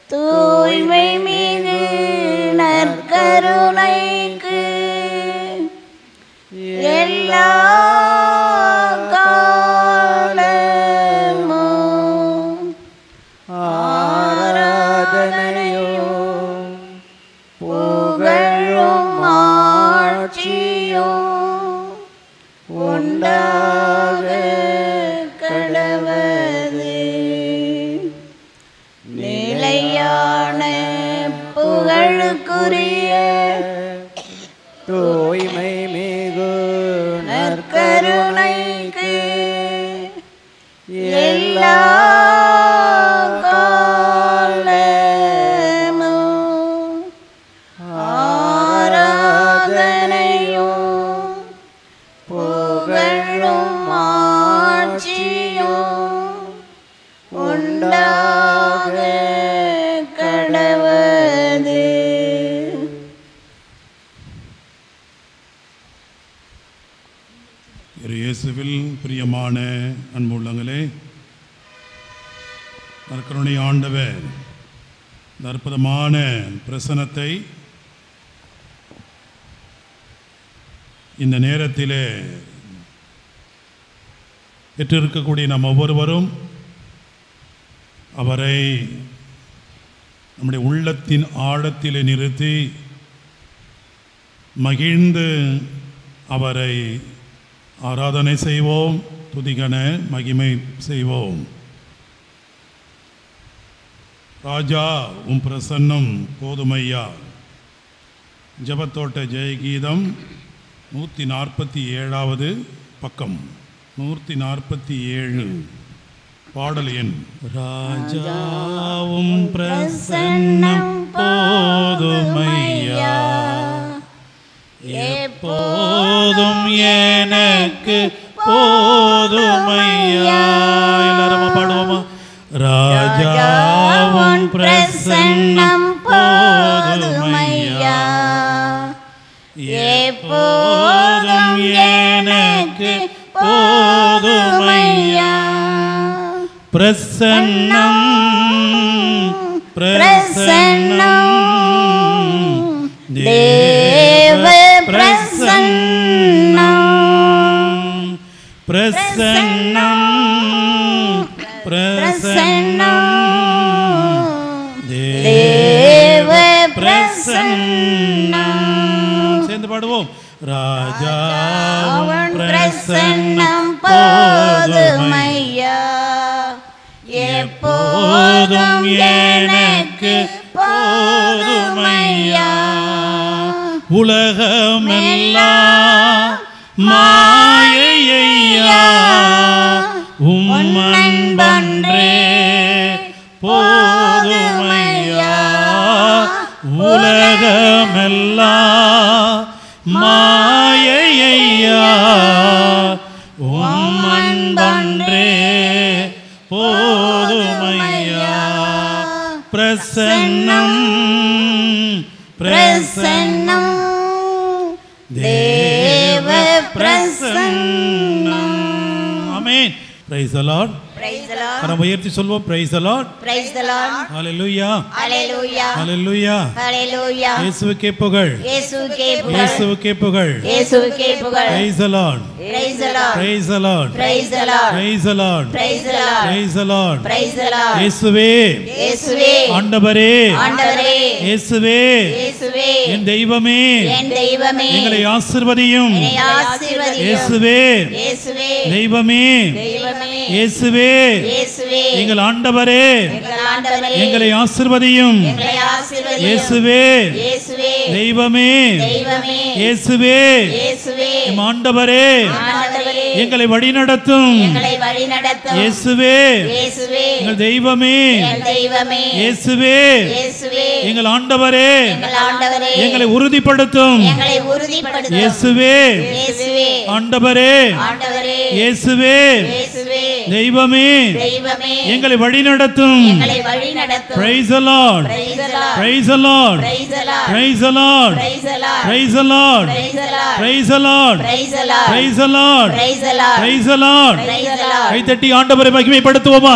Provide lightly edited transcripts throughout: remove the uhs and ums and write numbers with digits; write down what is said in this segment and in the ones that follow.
தூய்மை மிகு நற்கருணைக்கு எல்லா காலமும் ஆராதனையும் புகழும் ஆட்சியும் உண்டாக கடவது. நிலையான புகழுக்குரிய தூய்மை மிகு நற்கருணைக்கு எல்லா காலமும் ஆராதனையும் புகழும் ஆட்சியும் உண்டாக கடவது. இயேசுவில் பிரியமான அன்புள்ளங்களே, நற்கருணை ஆண்டவர் இந்த அற்புதமான பிரசனத்தை இந்த நேரத்திலே பெற்றிருக்கக்கூடிய நாம் ஒவ்வொருவரும் அவரை நம்முடைய உள்ளத்தின் ஆழத்திலே நிறுத்தி மகிழ்ந்து அவரை ஆராதனை செய்வோம், துதிகன மகிமை செய்வோம். ராஜா உம் பிரசன்னம் போதுமையா. ஜபத்தோட்ட ஜெயகீதம் 147வது பக்கம், 147 பாடல் எண். ராஜாவும் பிரசன்னம் போதுமையா, எப்போதும் எனக்கு போதுமையா. எல்லாரும் பாடுவோமா? ராஜாவும் பிரசன்னம் போதுமையா, எப்போதும் எனக்கு போதுமையா. பிரசன்னம் பிரசன்னம் தேவ பிரசன்னம் பிரசன்னம் பிரசன்னம் தேவ பிரசன்னம். சேர்ந்து பாடுவோம். ராஜாவும் பிரசன்னம் போதுமையா, எப்போதும் எனக்கு போதுமையா. உலகமெல்லாம் மாயையா, உம் அன்பன்றே போதுமையா. உலகமெல்லாம் மாயையா, உம் அன்பன்றே போதுமையா. பிரசன்னம் பிரசன்னம் தேவ பிரசன்னம். ஆமென். Praise the Lord. Praise the Lord. கரம் உயர்த்தி சொல்வோம். Praise the Lord. Praise the Lord. Hallelujah. Hallelujah. Hallelujah. Hallelujah. இயேசுவுக்கே புகழ். இயேசுவுக்கே புகழ். இயேசுவுக்கே புகழ். இயேசுவுக்கே புகழ். Praise the Lord. Praise the Lord. Praise the Lord. Praise the Lord. Praise the Lord. Praise the Lord. Praise the Lord. Praise the Lord. இயேசுவே இயேசுவே ஆண்டவரே ஆண்டவரே இயேசுவே இயேசுவே என் தெய்வமே என் தெய்வமே எங்களை ஆசீர்வதியும் என்னை ஆசீர்வதியும். இயேசுவே இயேசுவே தெய்வமே தெய்வமே இயேசுவே இயேசுவே எங்கள் ஆண்டவரே எங்கள் ஆண்டவரே எங்களை ஆசீர்வதியும் எங்களை ஆசீர்வதியும். இயேசுவே இயேசுவே தெய்வமே தெய்வமே இயேசுவே இயேசுவே எம் ஆண்டவரே ஆண்டவரே எங்களை வழிநடத்தும் எங்களை வழிநடத்தும். இயேசுவே இயேசுவே எங்கள் தெய்வமே எங்கள் தெய்வமே இயேசுவே இயேசுவே எங்கள் ஆண்டவரே எங்கள் ஆண்டவரே எங்களை உறுதிப்படுத்தும் எங்களை உறுதிப்படுத்தும். இயேசுவே இயேசுவே ஆண்டவரே ஆண்டவரே இயேசுவே இயேசுவே தெய்வமே தெய்வமே எங்களை வழிநடத்தும் எங்களை வழிநடத்தும். Praise the Lord. Praise the Lord. Praise the Lord. Praise the Lord. Praise the Lord. Praise the Lord. Praise the Lord. Praise the Lord. Praise the Lord. Praise the Lord. Praise the Lord. Praise the Lord. Praise the Lord. கை தட்டி ஆண்டவரை மகிமைப்படுத்துவோமா?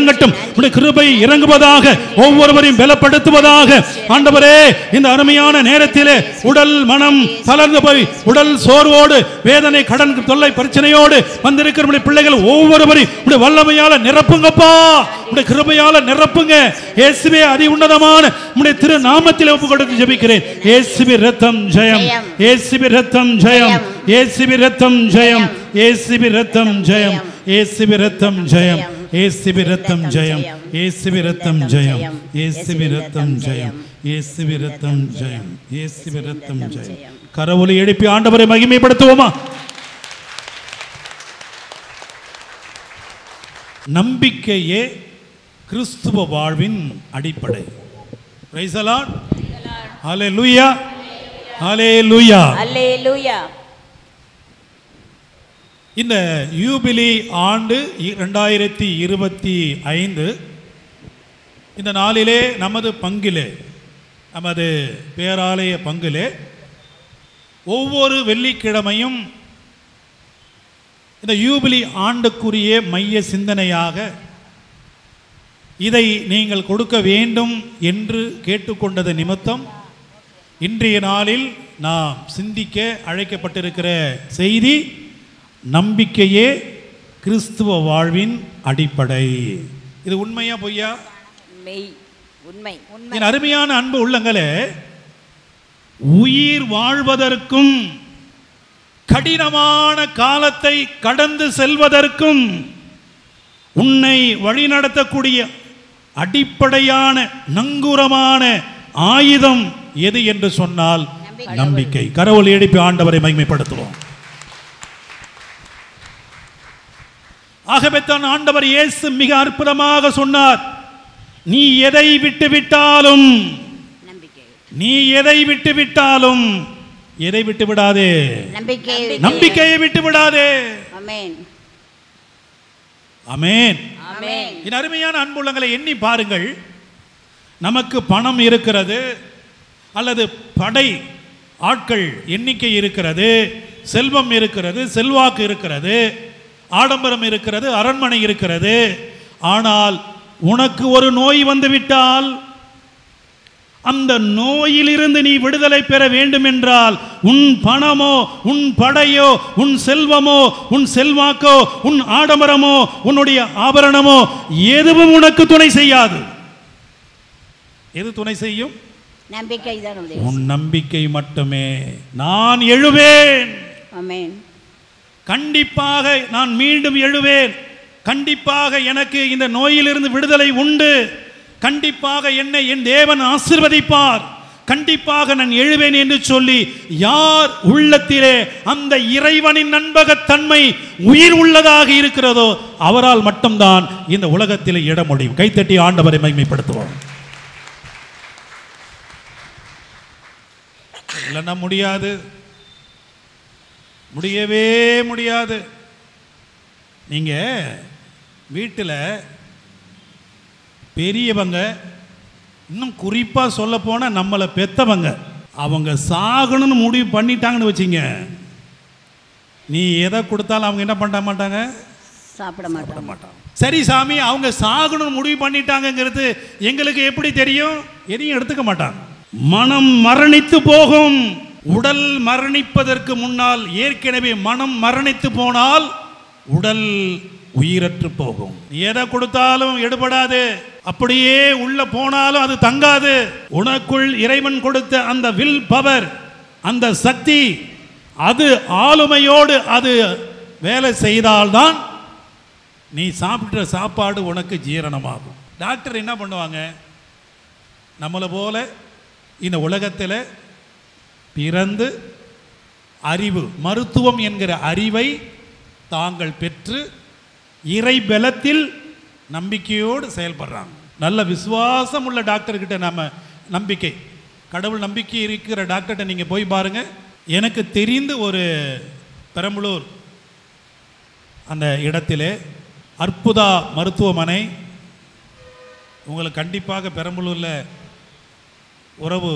இறங்கட்டும். உம்முடைய கிருபை இறங்குவதாக, ஒவ்வொருவரையும் பலப்படுத்துவதாக. ஆண்டவரே, இந்த அருமையான நேரத்திலே உடல் மனம் தளர்ந்து போய் உடல் சோர்வோடு வேதனை கடன் தொல்லை பிரச்சனையோடு வந்திருக்கிற பிள்ளைகள் ஒவ்வொருவரையும் உம்முடைய வல்லமையால நிரப்புங்கப்பா, உம்முடைய கிருபையால நிரப்புங்க. இயேசுவே, அதி உன்னதமான உம்முடைய திரு நாமத்தில் ஒப்பு கொடுத்து ஜெபிக்கிறேன். இயேசுவின் இரத்தம் ஜெயம், இயேசுவின் இரத்தம் ஜெயம், இயேசுவின் இரத்தம் ஜெயம், இயேசுவின் இரத்தம் ஜெயம், இயேசுவின் இரத்தம் ஜெயம், இயேசுவின் இரத்தம் ஜெயம், இயேசுவின் இரத்தம் ஜெயம், இயேசுவின் இரத்தம் ஜெயம், இயேசுவின் இரத்தம் ஜெயம், இயேசுவின் இரத்தம் ஜெயம். கரவொலி எழுப்பி ஆண்டவரை மகிமைப்படுத்துவோமா? நம்பிக்கையே கிறிஸ்துவ வாழ்வின் அடிப்படை. Praise the Lord. ஹல்லேலூயா, ஹல்லேலூயா, ஹல்லேலூயா. இந்த யூபிலி ஆண்டு 2025 இந்த நாளிலே நமது பங்கிலே, நமது பேராலய பங்கிலே ஒவ்வொரு வெள்ளிக்கிழமையும் இந்த யூபிலி ஆண்டுக்குரிய மைய சிந்தனையாக இதை நீங்கள் கொடுக்க வேண்டும் என்று கேட்டுக்கொண்டது நிமித்தம் இன்றைய நாளில் நாம் சிந்திக்க அழைக்கப்பட்டிருக்கிற செய்தி, நம்பிக்கையே கிறிஸ்துவ வாழ்வின் அடிப்படை. இது உண்மையா பொய்யா? உண்மை. என் அருமையான அன்பு உள்ளங்களே, உயிர் வாழ்வதற்கும் கடினமான காலத்தை கடந்து செல்வதற்கும் உன்னை வழிநடத்தக்கூடிய அடிப்படையான நங்கூரமான ஆயுதம் எது என்று சொன்னால் நம்பிக்கை. கரவொலி எழுப்பி ஆண்டவரை மகிமைப்படுத்துவோம். ஆகவே தான் ஆண்டவர் இயேசு மிக அற்புதமாக சொன்னார், நீ எதை விட்டு விட்டாலும், நீ எதை விட்டு விட்டாலும், எதை விட்டு விடாதே? நம்பிக்கையை விட்டு விடாதே. ஆமென், ஆமென். என் அருமையான அன்புள்ளங்களை எண்ணி பாருங்கள். நமக்கு பணம் இருக்கிறது, அல்லது படை ஆட்கள் எண்ணிக்கை இருக்கிறது, செல்வம் இருக்கிறது, செல்வாக்கு இருக்கிறது, ஆடம்பரம் இருக்கிறது, அரண்மனை இருக்கிறது. ஆனால் உனக்கு ஒரு நோய் வந்துவிட்டால், அந்த நோயிலிருந்து நீ விடுதலை பெற வேண்டும் என்றால் உன் பணமோ, உன் படையோ, உன் செல்வமோ, உன் செல்வாக்கோ, உன் ஆடம்பரமோ, உன்னுடைய ஆபரணமோ எதுவும் உனக்கு துணை செய்யாது. எது துணை செய்யும்? நம்பிக்கை தான். உன் நம்பிக்கை மட்டுமே. நான் எழுவேன், ஆமென், கண்டிப்பாக நான் மீண்டும் எழுவேன், கண்டிப்பாக எனக்கு இந்த நோயிலிருந்து விடுதலை உண்டு, கண்டிப்பாக என்னை என் தேவன் ஆசீர்வதிப்பார், கண்டிப்பாக நான் எழுவேன் என்று சொல்லி யார் உள்ளத்திலே அந்த இறைவனின் நம்பகத்தன்மை உயிர் உள்ளதாக இருக்கிறதோ அவரால் மட்டும்தான் இந்த உலகத்தில் இட முடியும். கைத்தட்டி ஆண்டவரை மகிமைப்படுத்துவோம். இல்லைன்னா முடியாது, முடியவே முடியாது. நீங்க வீட்டில் பெரியவங்க, இன்னும் குறிப்பாக சொல்ல போனால் நம்மளை பெத்தவங்க, அவங்க சாகணும்னு முடிவு பண்ணிட்டாங்கன்னு வச்சிங்க, நீ எதை கொடுத்தாலும் அவங்க என்ன பண்ண மாட்டாங்க? சாப்பிட மாட்டாங்க. சரி சாமி, அவங்க சாகணும்னு முடிவு பண்ணிட்டாங்கிறது எங்களுக்கு எப்படி தெரியும்? எதையும் எடுத்துக்க மாட்டாங்க. மனம் மரணித்து போகும். உடல் மரணிப்பதற்கு முன்னால் ஏற்கனவே மனம் மரணித்து போனால் உடல் உயிரற்று போகும். எதை கொடுத்தாலும் எடுபடாது, அப்படியே உள்ள போனாலும் அது தங்காது. உனக்குள் இறைவன் கொடுத்த அந்த வில் பவர், அந்த சக்தி, அது ஆளுமையோடு அது வேலை செய்தால்தான் நீ சாப்பிட்ற சாப்பாடு உனக்கு ஜீரணமாகும். டாக்டர் என்ன பண்ணுவாங்க? நம்மளை போல இந்த உலகத்தில் பிறந்து அறிவு, மருத்துவம் என்கிற அறிவை தாங்கள் பெற்று இறை பலத்தில் நம்பிக்கையோடு செயல்படுறாங்க. நல்ல விசுவாசம் உள்ள டாக்டர்கிட்ட நம்ம நம்பிக்கை, கடவுள் நம்பிக்கை இருக்கிற டாக்டர்கிட்ட நீங்கள் போய் பாருங்கள். எனக்கு தெரிந்து ஒரு பெரம்பலூர் அந்த இடத்திலே அற்புதா மருத்துவமனை, உங்களுக்கு கண்டிப்பாக பெரம்பலூரில் உறவு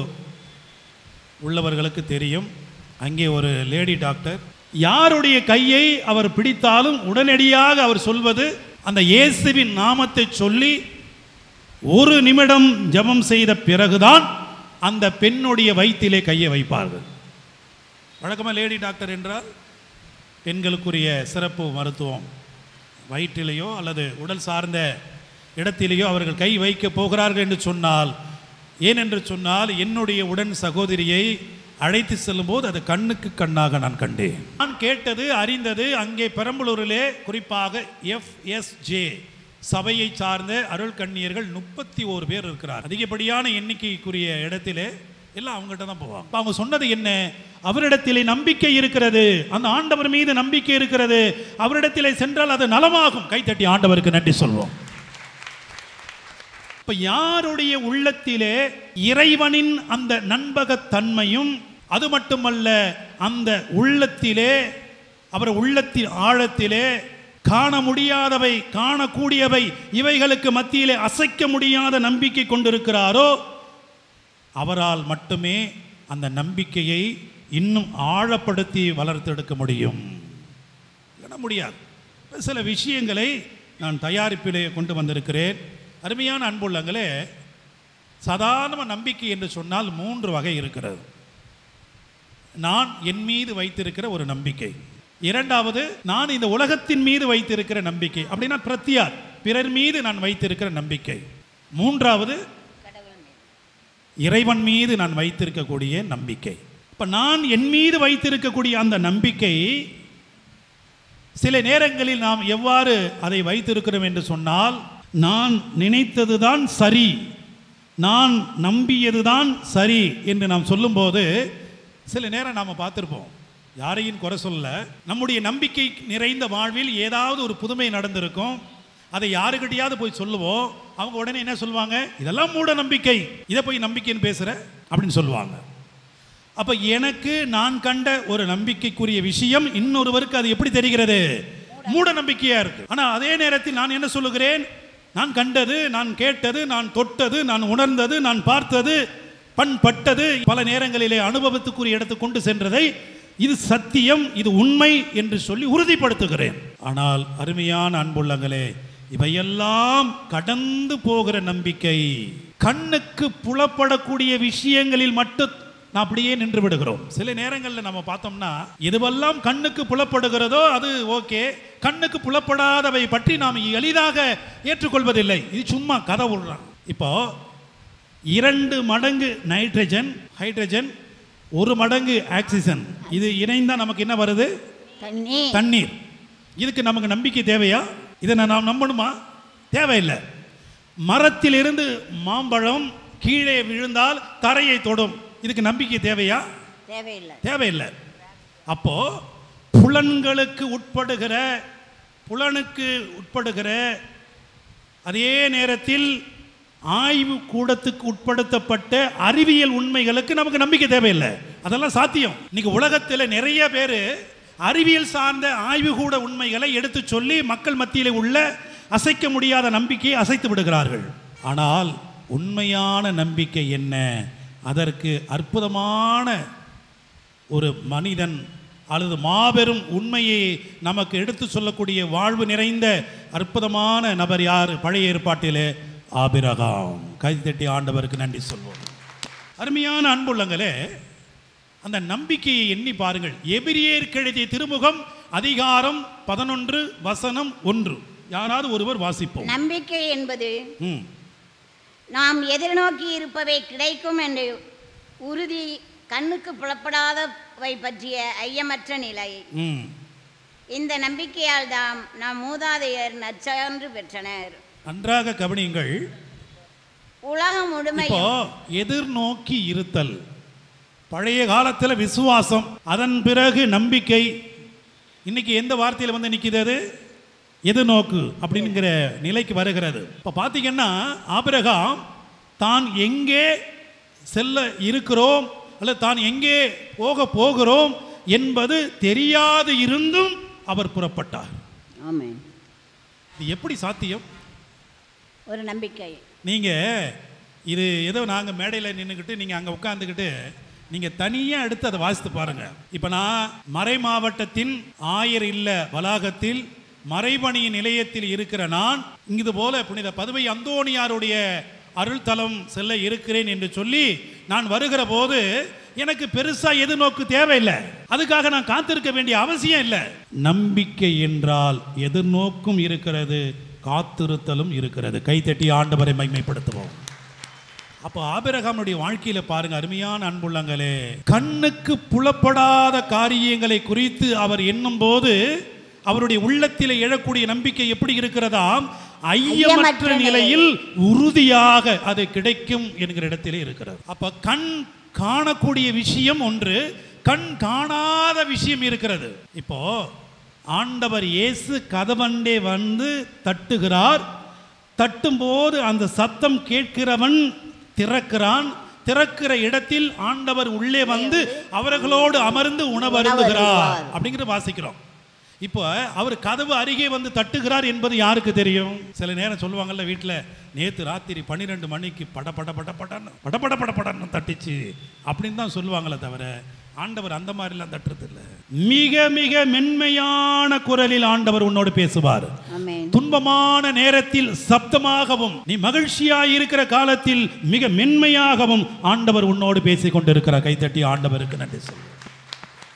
உள்ளவர்களுக்கு தெரியும். அங்கே ஒரு லேடி டாக்டர், யாருடைய கையை அவர் பிடித்தாலும் உடனடியாக அவர் சொல்வது, அந்த இயேசுவின் நாமத்தை சொல்லி ஒரு நிமிடம் ஜெபம் செய்த பிறகுதான் அந்த பெண்ணுடைய வயிற்றிலே கையை வைப்பார்கள். வழக்கமாக லேடி டாக்டர் என்றால் பெண்களுக்குரிய சிறப்பு மருத்துவம். வயிற்றிலேயோ அல்லது உடல் சார்ந்த இடத்திலேயோ அவர்கள் கை வைக்க போகிறார்கள் என்று சொன்னால், ஏனென்று சொன்னால் என்னுடைய உடன் சகோதரியை அழைத்து செல்லும் போது அது கண்ணுக்கு கண்ணாக நான் கண்டேன். நான் கேட்டது அறிந்தது, அங்கே பெரம்பலூரிலே குறிப்பாக FSJ சபையை சார்ந்த அருள் கண்ணியர்கள் 31 பேர் இருக்கிறார். அதிகப்படியான எண்ணிக்கைக்குரிய இடத்திலே எல்லாம் அவங்ககிட்ட தான் போவாங்க. அவங்க சொன்னது என்ன? அவரிடத்திலே நம்பிக்கை இருக்கிறது, அந்த ஆண்டவர் மீது நம்பிக்கை இருக்கிறது, அவரிடத்திலே சென்றால் அது நலமாகும். கைத்தட்டி ஆண்டவருக்கு நன்றி சொல்வோம். இப்ப யாருடைய உள்ளத்திலே இறைவனின் அந்த நண்பகத்தன்மையும், அது மட்டுமல்ல அந்த உள்ளத்திலே அவர் உள்ளத்தின் ஆழத்திலே காண முடியாதவை காணக்கூடியவை இவைகளுக்கு மத்தியிலே அசைக்க முடியாத நம்பிக்கை கொண்டிருக்கிறாரோ அவரால் மட்டுமே அந்த நம்பிக்கையை இன்னும் ஆழப்படுத்தி வளர்த்தெடுக்க முடியும். இல்லைன்னா முடியாது. சில விஷயங்களை நான் தயாரிப்பிலே கொண்டு வந்திருக்கிறேன். அருமையான அன்புள்ளங்களே, சாதாரண நம்பிக்கை என்று சொன்னால் 3 வகை இருக்கிறது. நான் என் மீது வைத்திருக்கிற ஒரு நம்பிக்கை. இரண்டாவது, நான் இந்த உலகத்தின் மீது வைத்திருக்கிற நம்பிக்கை, அப்படின்னா பிரத்தியார், பிறர் மீது நான் வைத்திருக்கிற நம்பிக்கை. மூன்றாவது, இறைவன் மீது நான் வைத்திருக்கக்கூடிய நம்பிக்கை. இப்போ நான் என் மீது வைத்திருக்கக்கூடிய அந்த நம்பிக்கை சில நேரங்களில் நாம் எவ்வாறு அதை வைத்திருக்கிறோம் என்று சொன்னால், நான் நினைத்தது தான் சரி, நான் நம்பியது தான் சரி என்று நாம் சொல்லும்போது சில நேரம் நாம் பார்த்துருப்போம். யாரையும் குறை சொல்ல, நம்முடைய நம்பிக்கை நிறைந்த வாழ்வில் ஏதாவது ஒரு புதுமை நடந்திருக்கும். அதை யாருக்கிட்டையாவது போய் சொல்லுவோம். அவங்க உடனே என்ன சொல்லுவாங்க? இதெல்லாம் மூட நம்பிக்கை, இதை போய் நம்பிக்கைன்னு பேசுகிற அப்படின்னு சொல்லுவாங்க. அப்போ எனக்கு நான் கண்ட ஒரு நம்பிக்கைக்குரிய விஷயம் இன்னொருவருக்கு அது எப்படி தெரிகிறது? மூட நம்பிக்கையாக இருக்குது. ஆனால் அதே நேரத்தில் நான் என்ன சொல்லுகிறேன்? நான் கண்டது, நான் கேட்டது, நான் தொட்டது, நான் உணர்ந்தது, நான் பார்த்தது, பண்பட்டது, பல நேரங்களிலே அனுபவத்துக்குரிய இடத்துக்கு கொண்டு சென்றதை இது சத்தியம், இது உண்மை என்று சொல்லி உறுதிப்படுத்துகிறேன். ஆனால் அருமையான அன்புள்ளங்களே, இவையெல்லாம் கடந்து போகிற நம்பிக்கை, கண்ணுக்கு புலப்படக்கூடிய விஷயங்களில் மட்டும் நான் அப்படியே நின்று விடுகிறோம். சில நேரங்களில் நம்ம பார்த்தோம்னா எதுவெல்லாம் கண்ணுக்கு புலப்படுகிறதோ அது ஓகே, கண்ணுக்கு புலப்படாதவை பற்றி நாம் எளிதாக ஏற்றுக்கொள்வதில்லை. இது சும்மா கதை விடுறான். இப்போ 2 மடங்கு நைட்ரஜன் ஹைட்ரஜன், 1 மடங்கு ஆக்சிஜன், இது இணைந்தா நமக்கு என்ன வருது? தண்ணீர். இதுக்கு நமக்கு நம்பிக்கை தேவையா? இதை நாம் நம்பணுமா? தேவையில்லை. மரத்திலிருந்து மாம்பழம் கீழே விழுந்தால் தரையை தொடும், இதுக்கு நம்பிக்கை தேவையா? தேவையில்லை. அப்போ புலனுக்கு உட்படுகிற அதே நேரத்தில் ஆய்வு கூடத்துக்கு உட்படுத்தப்பட்ட அறிவியல் உண்மைகளுக்கு நமக்கு நம்பிக்கை தேவையில்லை. அதெல்லாம் சாத்தியம். இன்னைக்கு உலகத்தில் நிறைய பேர் அறிவியல் சார்ந்த ஆய்வுகூட உண்மைகளை எடுத்து சொல்லி மக்கள் மத்தியில் உள்ள அசைக்க முடியாத நம்பிக்கையை அசைத்து விடுகிறார்கள். ஆனால் உண்மையான நம்பிக்கை என்ன? அதற்கு அற்புதமான ஒரு மனிதன் அல்லது மாபெரும் உண்மையை நமக்கு எடுத்து சொல்லக்கூடிய வாழ்வு நிறைந்த அற்புதமான நபர் யார்? பழைய ஏற்பாட்டிலே ஆபிரகாம். கைதட்டி ஆண்டவருக்கு நன்றி சொல்வோம். அருமையான அன்புள்ளங்களே, அந்த நம்பிக்கையை எண்ணி பாருங்கள். எபிரியருக்கு எழுதிய திருமுகம் அதிகாரம் 11 வசனம் 1. யாராவது ஒருவர் வாசிப்போம். நம்பிக்கை என்பது நாம் எதிர்நோக்கி இருப்பவை கிடைக்கும் என்ற உறுதி, கண்ணுக்கு புலப்படாதவை பற்றிய ஐயமற்ற நிலை. இந்த நம்பிக்கையால் தான் நாம் மூதாதையர் நற்சான்று பெற்றனர். நன்றாக கவனியுங்கள். உலகம் முழுமையும் எதிர்நோக்கி இருத்தல், பழைய காலத்தில் விசுவாசம், அதன் பிறகு நம்பிக்கை. இன்னைக்கு எந்த வார்த்தையில் வந்து நிற்கிறது? எதிர்நோக்கு அப்படிங்கிற நிலைக்கு வருகிறது. இப்போ பார்த்தீங்கன்னா ஆபிரகாம் தான் எங்கே செல்ல இருக்கிறோம் அல்லது தான் எங்கே போகிறோம் என்பது தெரியாது இருந்தும் அவர் புறப்பட்டார். ஆமென். இது எப்படி சாத்தியம்? ஒரு நம்பிக்கை. நீங்கள் இது ஏதோ நாங்கள் மேடையில் நின்றுக்கிட்டு நீங்கள் அங்கே உட்காந்துக்கிட்டு நீங்கள் தனியாக எடுத்து அதை வாசித்து பாருங்கள். இப்போ நான் மறை மாவட்டத்தின் ஆயர் இல்ல வளாகத்தில் மறைபணியின் நிலையத்தில் இருக்கிற நான் இது போல புனித பதுவை அந்தோணியாருடைய அருள் தலம் செல்ல இருக்கிறேன் என்று சொல்லி நான் வருகிற போது எனக்கு பெருசா எதிர்நோக்கு தேவையில்லை. அதுக்காக நான் காத்திருக்க வேண்டிய அவசியம் இல்லை. நம்பிக்கை என்றால் எதிர்நோக்கும் இருக்கிறது, காத்திருத்தலும் இருக்கிறது. கைத்தட்டி ஆண்டவரை மகிமைப்படுத்துவோம். அப்போ ஆபிரகாமுடைய வாழ்க்கையில பாருங்க அருமையான அன்புள்ளங்களே, கண்ணுக்கு புலப்படாத காரியங்களை குறித்து அவர் எண்ணும் போது அவருடைய உள்ளத்தில் எழக்கூடிய நம்பிக்கை எப்படி இருக்கிறதாம்? ஐயமற்ற நிலையில் உறுதியாக அது கிடைக்கும் என்கிற இடத்திலே இருக்கிறது. அப்ப கண் காணக்கூடிய விஷயம் ஒன்று, கண் காணாத விஷயம் இருக்கிறது. இப்போ ஆண்டவர் இயேசு கதவண்டே வந்து தட்டுகிறார். தட்டும் போது அந்த சத்தம் கேட்கிறவன் திறக்கிறான். திறக்கிற இடத்தில் ஆண்டவர் உள்ளே வந்து அவர்களோடு அமர்ந்து உணவருந்துகிறார் அப்படிங்கிற வாசிக்கிறோம். இப்போ அவர் கதவு அருகே வந்து தட்டுகிறார் என்பது யாருக்கு தெரியும்? சில நேரம் சொல்லுவாங்கல்ல, வீட்டில் நேற்று ராத்திரி 12 மணிக்கு படன்னு தட்டிச்சு அப்படின்னு தான் சொல்லுவாங்களே தவிர ஆண்டவர் அந்த மாதிரிலாம் தட்டுறது இல்லை. மிக மிக மென்மையான குரலில் ஆண்டவர் உன்னோடு பேசுவார். துன்பமான நேரத்தில் சப்தமாகவும், நீ மகிழ்ச்சியாய் இருக்கிற காலத்தில் மிக மென்மையாகவும் ஆண்டவர் உன்னோடு பேசிக் கொண்டிருக்கிறார். கைத்தட்டி ஆண்டவருக்கு நன்றி சொல்லுங்கள்.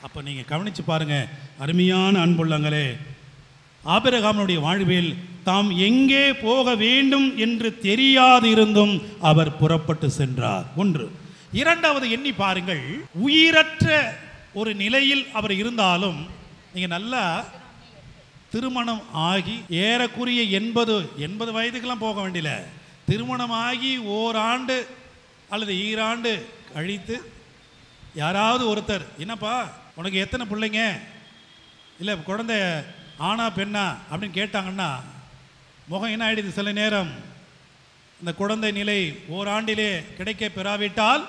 அப்போ நீங்கள் கவனித்து பாருங்க அருமையான அன்புள்ளங்களே, ஆபிரகாமுடைய வாழ்வில் தாம் எங்கே போக வேண்டும் என்று தெரியாது இருந்தும் அவர் புறப்பட்டு சென்றார். ஒன்று. இரண்டாவது எண்ணி பாருங்கள், உயிரற்ற ஒரு நிலையில் அவர் இருந்தாலும், நீங்கள் நல்லா திருமணம் ஆகி ஏறக்குறைய 80 வயதுக்கெல்லாம் போக வேண்டியல, திருமணம் ஆகி ஓராண்டு அல்லது ஈராண்டு கழித்து யாராவது ஒருத்தர், என்னப்பா உனக்கு எத்தனை பிள்ளைங்க, இல்லை குழந்தை ஆனா பெண்ணா அப்படின்னு கேட்டாங்கன்னா முகம் என்ன ஆயிடுது? சில நேரம் இந்த குழந்தை நிலை ஓராண்டிலே கிடைக்க பெறாவிட்டால்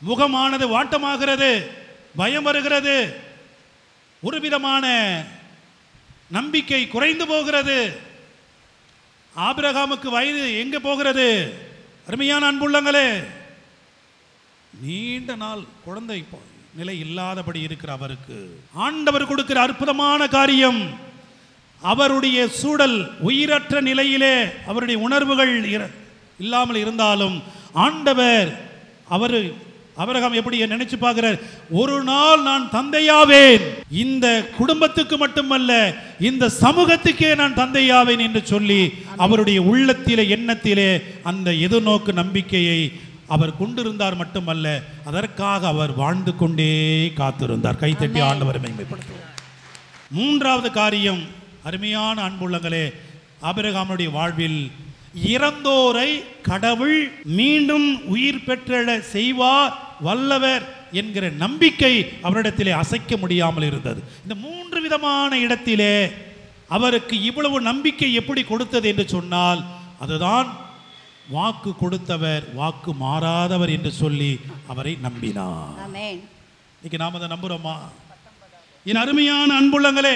முகமானது வாட்டமாகிறது, பயம் வருகிறது, ஒரு விதமான நம்பிக்கை குறைந்து போகிறது. ஆபிரகாமுக்கு வயது எங்கே போகிறது? அருமையான அன்புள்ளங்களே, நீண்ட நாள் குழந்தை நிலை இல்லாதபடி இருக்கிற அவருக்கு ஆண்டவர் கொடுக்கிற அற்புதமான காரியம், அவருடைய சூழல் உயிரற்ற நிலையிலே அவருடைய உணர்வுகள் இல்லாமல் இருந்தாலும் ஆண்டவர் ஆபிரகாம் எப்படி நினைச்சு பார்க்கிறார்? ஒரு நாள் நான் தந்தையாவேன், இந்த குடும்பத்துக்கு மட்டுமல்ல இந்த சமூகத்துக்கே நான் தந்தையாவேன் என்று சொல்லி அவருடைய உள்ளத்திலே எண்ணத்திலே அந்த எதிர்நோக்கு நம்பிக்கையை அவர் கொண்டிருந்தார். மட்டுமல்ல, அதற்காக அவர் வாழ்ந்து கொண்டே காத்திருந்தார். கைத்தட்டி ஆண்டவரை மகிமைப்படுத்துவார். மூன்றாவது காரியம் அருமையான அன்புள்ளங்களே, ஆபிரகாமுடைய வாழ்வில் இறந்தோரை கடவுள் மீண்டும் உயிர் பெற்றெழ செய்வார் வல்லவர் என்கிற நம்பிக்கை அவரிடத்திலே அசைக்க முடியாமல் இருந்தது. இந்த மூன்று விதமான இடத்திலே அவருக்கு இவ்வளவு நம்பிக்கை எப்படி கொடுத்தது என்று சொன்னால், அதுதான் வாக்கு கொடுத்தவர் வாக்கு மாறாதவர் என்று சொல்லி அவரை நம்பினார். இன்னைக்கு நாம் அதை நம்புறோமா? என் அருமையான அன்புள்ளங்களே,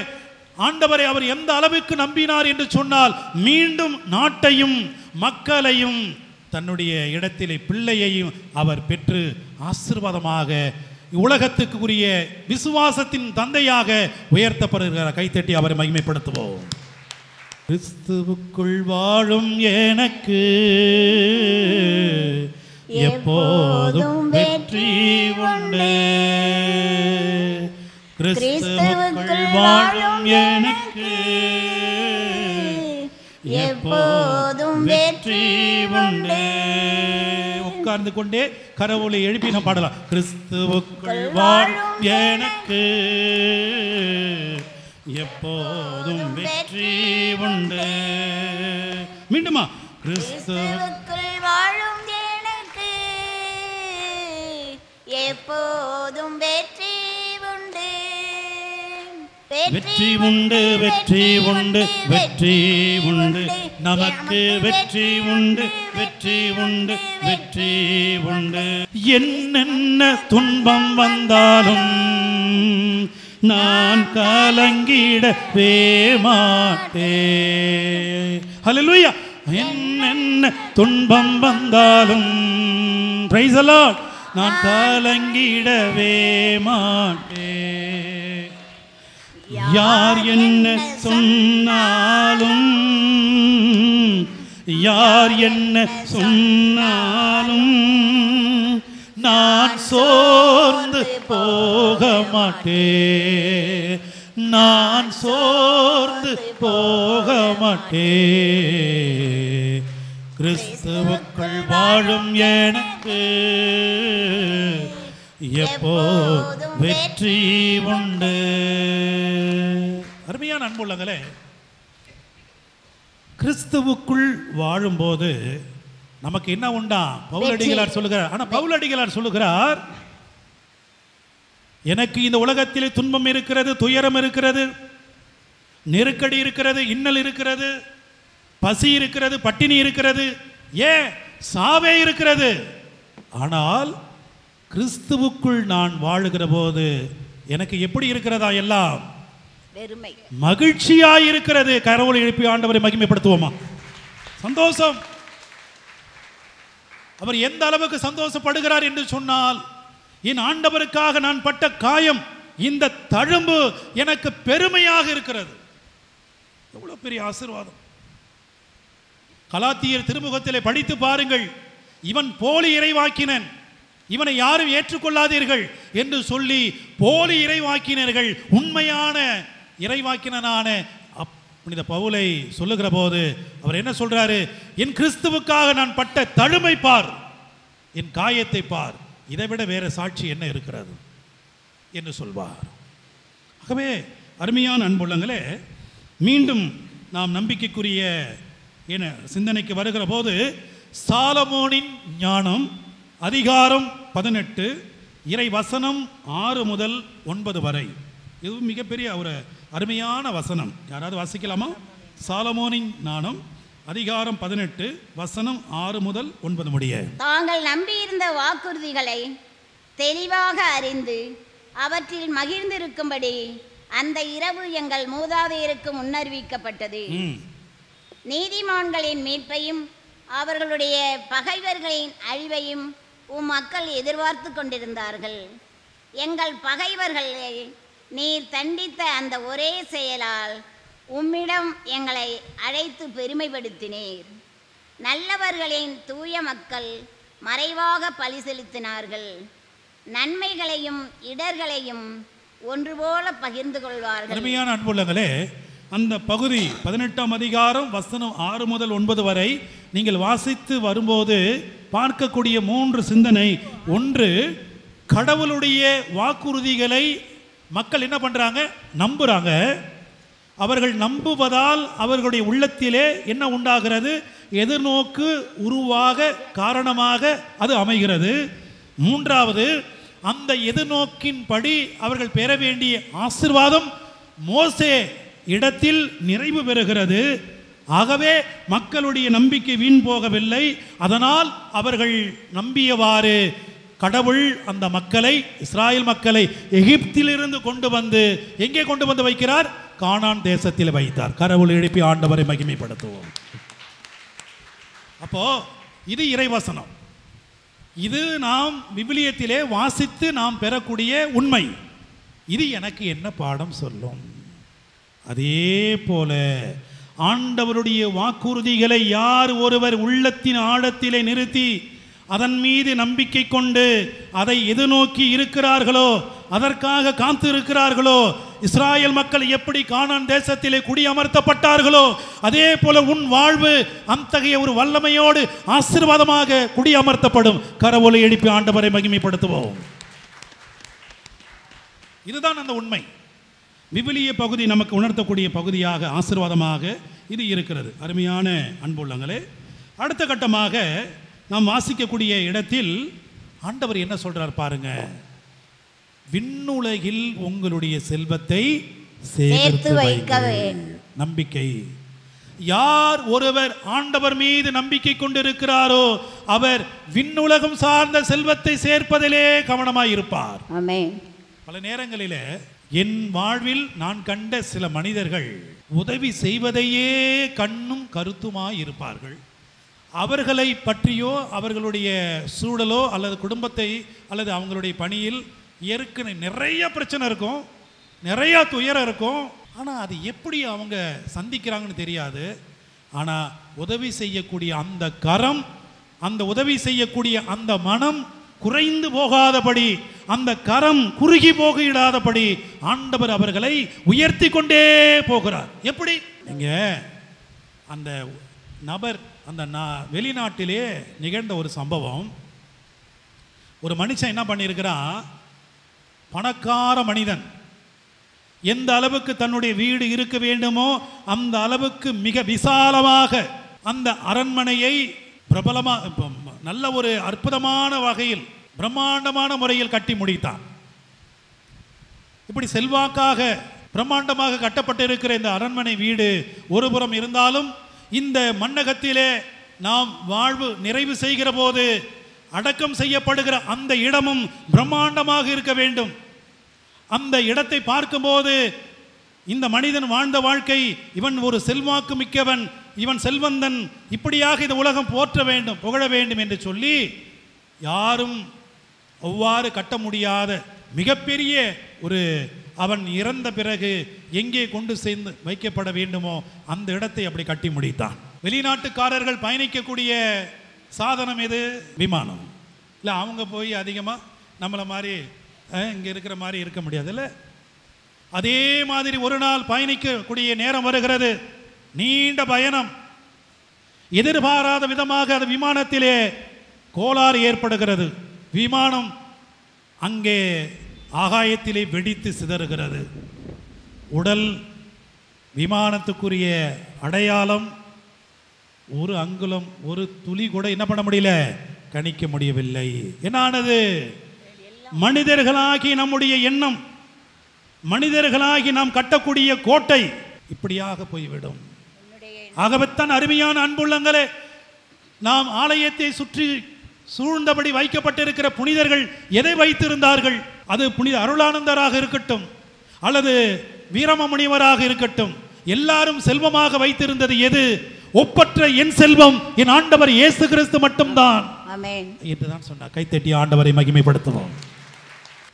ஆண்டவரை அவர் எந்த அளவுக்கு நம்பினார் என்று சொன்னால், மீண்டும் நாட்டையும் மக்களையும் தன்னுடைய இடத்திலே பிள்ளையையும் அவர் பெற்று ஆசீர்வாதமாக உலகத்துக்கு உரிய விசுவாசத்தின் தந்தையாக உயர்த்தப்படுகிறார். கைத்தட்டி அவரை மகிமைப்படுத்துவோம். கிறிஸ்துவுக்குள் வாழும் எனக்கு எப்போதும் வெற்றி உண்டு. கிறிஸ்துவுக்குள் வாழும் எனக்கு எப்போதும் வெற்றி உண்டு. உட்கார்ந்து கொண்டே கரவொலி எழுப்பி நாம் பாடலாம். கிறிஸ்துவுக்குள் வாழும் எனக்கு எப்போதும் வெற்றி உண்டு. மீண்டுமா? கிறிஸ்துவுக்குள் வாழும் எனக்கு எப்போதும் வெற்றி உண்டு. வெற்றி உண்டு, வெற்றி உண்டு, வெற்றி உண்டு, நமக்கு வெற்றி உண்டு, வெற்றி உண்டு, வெற்றி உண்டு. என்னென்ன துன்பம் வந்தாலும் நான் கலங்கிடவே மாட்டேன். ஹல்லேலூயா. என்னென்ன துன்பம் வந்தாலும் பிரைஸ் தி லார்ட், நான் கலங்கிடவே மாட்டேன். யார் என்ன சொன்னாலும், யார் என்ன சொன்னாலும் நான் சோர்ந்து போக மாட்டேன், நான் சோர்ந்து போக மாட்டேன். கிறிஸ்துவுக்குள் வாழும் எனக்கு எப்போதும் வெற்றி உண்டு. அருமையான அன்புள்ளங்களே, கிறிஸ்துவுக்குள் வாழும்போது நமக்கு என்ன உண்டா? பவுலடிகளார் சொல்லுகிறார். ஆனா பவுலடிகளார் சொல்லுகிறார், எனக்கு இந்த உலகத்திலே துன்பம் இருக்கிறது, துயரம் இருக்கிறது, நெருக்கடி இருக்கிறது, இன்னல் இருக்கிறது, பசி இருக்கிறது, பட்டினி இருக்கிறது, ஏன் சாவே இருக்கிறது. ஆனால் கிறிஸ்துவுக்குள் நான் வாழுகிற போது எனக்கு எப்படி இருக்கிறதா? எல்லாம் வெறுமை, மகிழ்ச்சியாய் இருக்கிறது. கரவொலி எழுப்பி ஆண்டவரை மகிமைப்படுத்துவோமா? சந்தோஷம். அவர் எந்த அளவுக்கு சந்தோஷப்படுகிறார் என்று சொன்னால், என் ஆண்டவருக்காக நான் பட்ட காயம், இந்த தழும்பு எனக்கு பெருமையாக இருக்கிறது. எவ்வளவு பெரிய ஆசீர்வாதம். கலாத்தியர் திருமுகத்திலே படித்து பாருங்கள். இவன் போலி இறைவாக்கினன், இவனை யாரும் ஏற்றுக்கொள்ளாதீர்கள் என்று சொல்லி போலி இறைவாக்கினர்கள் உண்மையான இறைவாக்கினனான புனித பவுலை சொல்லுகிற போது அவர் என்ன சொல்றாரு? என் கிறிஸ்துவுக்காக நான் பட்ட தழுமை பார், என் காயத்தை பார், இதைவிட வேற சாட்சி என்ன இருக்கிறது என்று சொல்வார். ஆகவே அருமையான அன்புள்ளங்களே, மீண்டும் நாம் நம்பிக்கைக்குரிய சிந்தனைக்கு வருகிற போது சாலமோனின் ஞானம் அதிகாரம் 18 இறை வசனம் 6 முதல் 9 வரை. இது மிகப்பெரிய ஒரு அருமையான வசனம். யாராவது வாசிக்கலாமா? சாலமோனின் ஞானம் அதிகாரம் 18 வசனம் 6 முதல் 9 முடிய. தாங்கள் நம்பியிருந்த வாக்குறுதிகளை தெளிவாக அறிந்து அவற்றில் மகிழ்ந்திருக்கும்படி அந்த இரவு எங்கள் மூதாதையருக்கு முன்னறிவிக்கப்பட்டது. நீதிமான்களின் மீட்பையும் அவர்களுடைய பகைவர்களின் அழிவையும் மக்கள் எதிர்பார்த்து கொண்டிருந்தார்கள். எங்கள் பகைவர்களை நீர் தண்டித்த அந்த ஒரே செயலால் உம்மிடம் எங்களை அழைத்து பெருமைப்படுத்தினீர். நல்லவர்களின் தூய மக்கள் மறைவாக பலி செலுத்தினார்கள். நன்மைகளையும் இடர்களையும் ஒன்று போல பகிர்ந்து கொள்வார்கள். அருமையான அன்புள்ளங்களே, அந்த பகுதி 18ஆம் அதிகாரம் வசனம் 6 முதல் 9 வரை நீங்கள் வாசித்து வரும்போது பார்க்கக்கூடிய 3 சிந்தனை. ஒன்று, கடவுளுடைய வாக்குறுதிகளை மக்கள் என்ன பண்றாங்க? நம்புறாங்க. அவர்கள் நம்புவதால் அவர்களுடைய உள்ளத்திலே என்ன உண்டாகிறது? எதிர்நோக்கு உருவாக காரணமாக அது அமைகிறது. மூன்றாவது, அந்த எதிர்நோக்கின்படி அவர்கள் பெற வேண்டிய ஆசீர்வாதம் மோசே இடத்தில் நிறைவு பெறுகிறது. ஆகவே மக்களுடைய நம்பிக்கை வீண் போகவில்லை. அதனால் அவர்கள் நம்பியவாறு கடவுள் அந்த மக்களை, இஸ்ராயல் மக்களை எகிப்திலிருந்து கொண்டு வந்து எங்கே கொண்டு வந்து வைக்கிறார்? கானான் தேசத்தில் வைத்தார். கடவுள் எழுப்பி ஆண்டவரை மகிமைப்படுத்துவோம். அப்போ இது இறைவசனம். இது நாம் விவிலியத்திலே வாசித்து நாம் பெறக்கூடிய உண்மை. இது எனக்கு என்ன பாடம் சொல்லும்? அதே போல ஆண்டவருடைய வாக்குறுதிகளை யார் ஒருவர் உள்ளத்தின் ஆழத்திலே நிறுத்தி அதன் மீது நம்பிக்கை கொண்டு அதை எதிர்நோக்கி இருக்கிறார்களோ, அதற்காக காத்து இருக்கிறார்களோ, இஸ்ராயல் மக்கள் எப்படி கானான் தேசத்திலே குடியமர்த்தப்பட்டார்களோ அதே போல உன் வாழ்வு அத்தகைய ஒரு வல்லமையோடு ஆசீர்வாதமாக குடியமர்த்தப்படும். கரவொலி எழுப்பி ஆண்டவரை மகிமைப்படுத்துவோம். இதுதான் அந்த உண்மை. விவிலிய பகுதி நமக்கு உணர்த்தக்கூடிய பகுதியாக, ஆசீர்வாதமாக இது இருக்கிறது. அருமையான அன்புள்ளங்களே, அடுத்த கட்டமாக நாம் வாசிக்கக்கூடிய இடத்தில் ஆண்டவர் என்ன சொல்றார் பாருங்க. விண்ணுலகில் உங்களுடைய செல்வத்தை சேர்த்து வைக்க நம்பிக்கை. யார் ஒருவர் ஆண்டவர் மீது நம்பிக்கை கொண்டிருக்கிறாரோ அவர் விண்ணுலகம் சார்ந்த செல்வத்தை சேர்ப்பதிலே கவனமாய் இருப்பார். ஆமென். பல நேரங்களிலே என் வாழ்வில் நான் கண்ட சில மனிதர்கள் உதவி செய்வதையே கண்ணும் கருத்துமாய் இருப்பார்கள். அவர்களை பற்றியோ அவர்களுடைய சூழலோ அல்லது குடும்பத்தை அல்லது அவங்களுடைய பணியில் ஏற்கனவே நிறைய பிரச்சனை இருக்கும். நிறைய துயரம் இருக்கும். ஆனால் அது எப்படி அவங்க சந்திக்கிறாங்கன்னு தெரியாது. ஆனால் உதவி செய்யக்கூடிய அந்த கரம், அந்த உதவி செய்யக்கூடிய அந்த மனம் குறைந்து போகாதபடி, அந்த கரம் குறுகி போகிடாதபடி ஆண்டவர் அவர்களை உயர்த்தி கொண்டே போகிறார். எப்படி? நீங்க அந்த நபர், அந்த வெளிநாட்டிலே நிகழ்ந்த ஒரு சம்பவம். ஒரு மனுஷன் என்ன பண்ணியிருக்கிறான், பணக்கார மனிதன், எந்த அளவுக்கு தன்னுடைய வீடு இருக்க வேண்டுமோ அந்த அளவுக்கு மிக விசாலமாக அந்த அரண்மனையை பிரபலமாக நல்ல ஒரு அற்புதமான வகையில் பிரம்மாண்டமான முறையில் கட்டி முடித்தான். இப்படி செல்வாக்காக பிரம்மாண்டமாக கட்டப்பட்டிருக்கிற இந்த அரண்மனை வீடு ஒருபுறம் இருந்தாலும், இந்த மண்ணகத்திலே நாம் வாழ்வு நிறைவு செய்கிற போது அடக்கம் செய்யப்படுகிற அந்த இடமும் பிரம்மாண்டமாக இருக்க வேண்டும். அந்த இடத்தை பார்க்கும்போது இந்த மனிதன் வாழ்ந்த வாழ்க்கை, இவன் ஒரு செல்வாக்கு மிக்கவன், இவன் செல்வந்தன், இப்படியாக இந்த உலகம் போற்ற வேண்டும், புகழ வேண்டும் என்று சொல்லி யாரும் அவ்வாறு கட்ட முடியாத மிகப்பெரிய ஒரு, அவன் இறந்த பிறகு எங்கே கொண்டு சேர்ந்து வைக்கப்பட வேண்டுமோ அந்த இடத்தை அப்படி கட்டி முடித்தான். வெளிநாட்டுக்காரர்கள் பயணிக்கக்கூடிய சாதனம் எது? விமானம். இல்லை, அவங்க போய் அதிகமாக நம்மளை மாதிரி இங்கே இருக்கிற மாதிரி இருக்க முடியாதுல்ல. அதே மாதிரி ஒரு நாள் பயணிக்கக்கூடிய நேரம் வருகிறது, நீண்ட பயணம். எதிர்பாராத விதமாக அந்த விமானத்திலே கோளாறு ஏற்படுகிறது. விமானம் அங்கே ஆகாயத்திலே வெடித்து சிதறுகிறது. உடல் விமானத்துக்குரிய அடையாளம் ஒரு அங்குலம், ஒரு துளி கூட என்ன பண்ண முடியல, கணிக்க முடியவில்லை. என்னானது? மனிதர்களாகி நம்முடைய எண்ணம், மனிதர்களாகி நாம் கட்டக்கூடிய கோட்டை இப்படியாக போய்விடும். ஆகவேத்தான் அருமையான அன்புள்ளங்களே, நாம் ஆலயத்தை சுற்றி சூழ்ந்தபடி வைக்கப்பட்டிருக்கிற புனிதர்கள் எதை வைத்திருந்தார்கள்? அது புனித அருளானந்தராக இருக்கட்டும் அல்லது வீரமமுனிவராக இருக்கட்டும், எல்லாரும் செல்வமாக வைத்திருந்தது எது? ஒப்பற்ற என் செல்வம் என் ஆண்டவர் இயேசு கிறிஸ்து மட்டும்தான் என்றுதான் சொன்னார். கைத்தட்டி ஆண்டவரை மகிமைப்படுத்துவோம்.